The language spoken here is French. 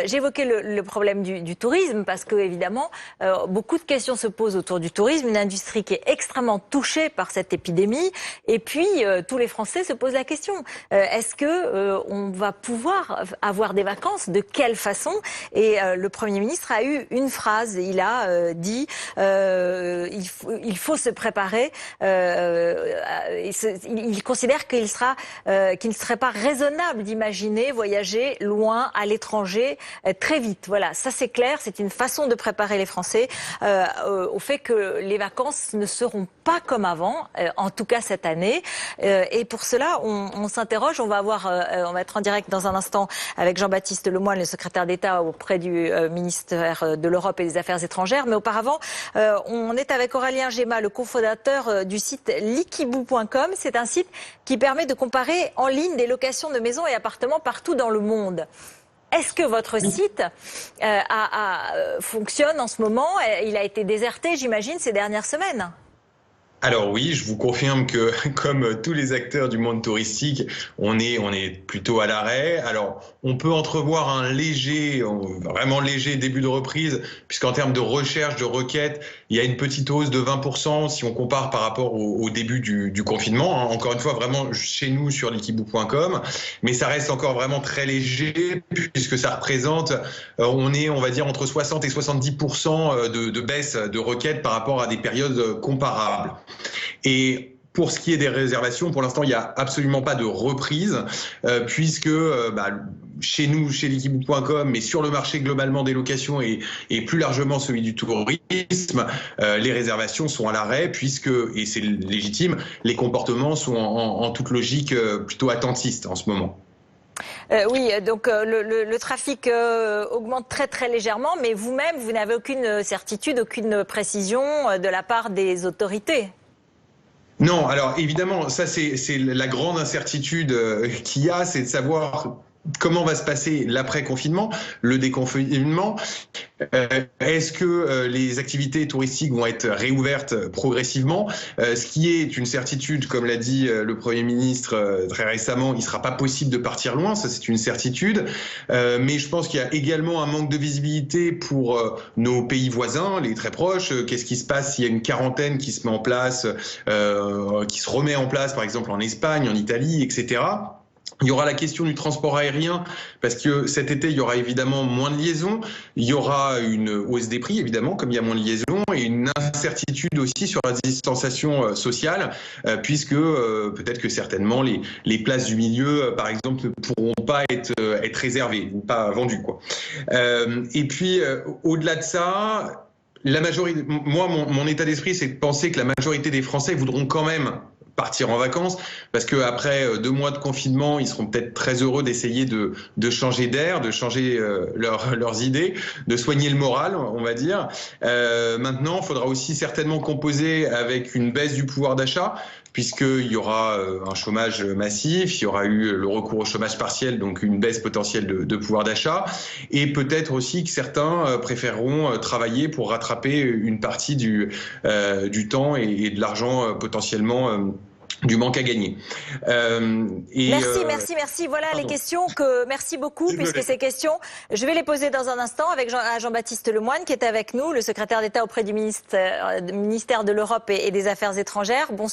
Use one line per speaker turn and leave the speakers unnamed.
J'évoquais le problème du tourisme parce que, évidemment, beaucoup de questions se posent autour du tourisme, une industrie qui est extrêmement touchée par cette épidémie. Et puis, tous les Français se posent la question, est-ce que on va pouvoir avoir des vacances? De quelle façon? Et le Premier ministre a eu une phrase, il a dit il faut se préparer. Il considère qu'il ne serait pas raisonnable d'imaginer voyager loin à l'étranger très vite. Voilà, ça c'est clair, c'est une façon de préparer les Français au fait que les vacances ne seront pas comme avant, en tout cas cette année. Et pour cela, on s'interroge, on va être en direct dans un instant avec Jean-Baptiste Lemoyne, le secrétaire d'État auprès du ministère de l'Europe et des Affaires étrangères. Mais auparavant, on est avec Aurélien Géma, le cofondateur du site Likibou.com. C'est un site qui permet de comparer en ligne des locations de maisons et appartements partout dans le monde. Est-ce que votre site fonctionne en ce moment? Il a été déserté, j'imagine, ces dernières semaines.
Alors oui, je vous confirme que comme tous les acteurs du monde touristique, on est plutôt à l'arrêt. Alors on peut entrevoir un vraiment léger début de reprise, puisqu'en termes de recherche, de requêtes, il y a une petite hausse de 20% si on compare par rapport au début du confinement. Hein. Encore une fois, vraiment chez nous sur likibou.com, mais ça reste encore vraiment très léger, puisque ça représente, on va dire, entre 60 et 70% de baisse de requêtes par rapport à des périodes comparables. Et pour ce qui est des réservations, pour l'instant, il n'y a absolument pas de reprise, puisque chez nous, chez Likibou.com, mais sur le marché globalement des locations et plus largement celui du tourisme, les réservations sont à l'arrêt, puisque, et c'est légitime, les comportements sont en toute logique plutôt attentistes en ce moment.
Oui, donc le trafic augmente très très légèrement, mais vous-même, vous n'avez aucune certitude, aucune précision de la part des autorités.
Non, alors évidemment, ça c'est la grande incertitude qu'il y a, c'est de savoir comment va se passer l'après-confinement, le déconfinement. Est-ce que les activités touristiques vont être réouvertes progressivement? Ce qui est une certitude, comme l'a dit le Premier ministre très récemment, il ne sera pas possible de partir loin, ça c'est une certitude. Mais je pense qu'il y a également un manque de visibilité pour nos pays voisins, les très proches. Qu'est-ce qui se passe s'il y a une quarantaine qui se met en place, qui se remet en place, par exemple en Espagne, en Italie, etc. Il y aura la question du transport aérien, parce que cet été, il y aura évidemment moins de liaisons. Il y aura une hausse des prix, évidemment, comme il y a moins de liaisons, et une incertitude aussi sur la distanciation sociale, puisque peut-être que certainement les places du milieu, par exemple, ne pourront pas être réservées, ou pas vendues, quoi. Et puis, au-delà de ça, la majorité, moi, mon état d'esprit, c'est de penser que la majorité des Français voudront quand même partir en vacances, parce que après 2 mois de confinement, ils seront peut-être très heureux d'essayer de changer d'air, de changer leurs idées, de soigner le moral, on va dire. Maintenant, il faudra aussi certainement composer avec une baisse du pouvoir d'achat, puisqu'il y aura un chômage massif, il y aura eu le recours au chômage partiel, donc une baisse potentielle de pouvoir d'achat, et peut-être aussi que certains préféreront travailler pour rattraper une partie du temps et de l'argent potentiellement du manque à gagner.
Merci. Voilà les questions merci beaucoup, puisque ces questions, je vais les poser dans un instant avec Jean-Baptiste Lemoyne, qui est avec nous, le secrétaire d'État auprès du ministère de l'Europe et des Affaires étrangères. Bonsoir.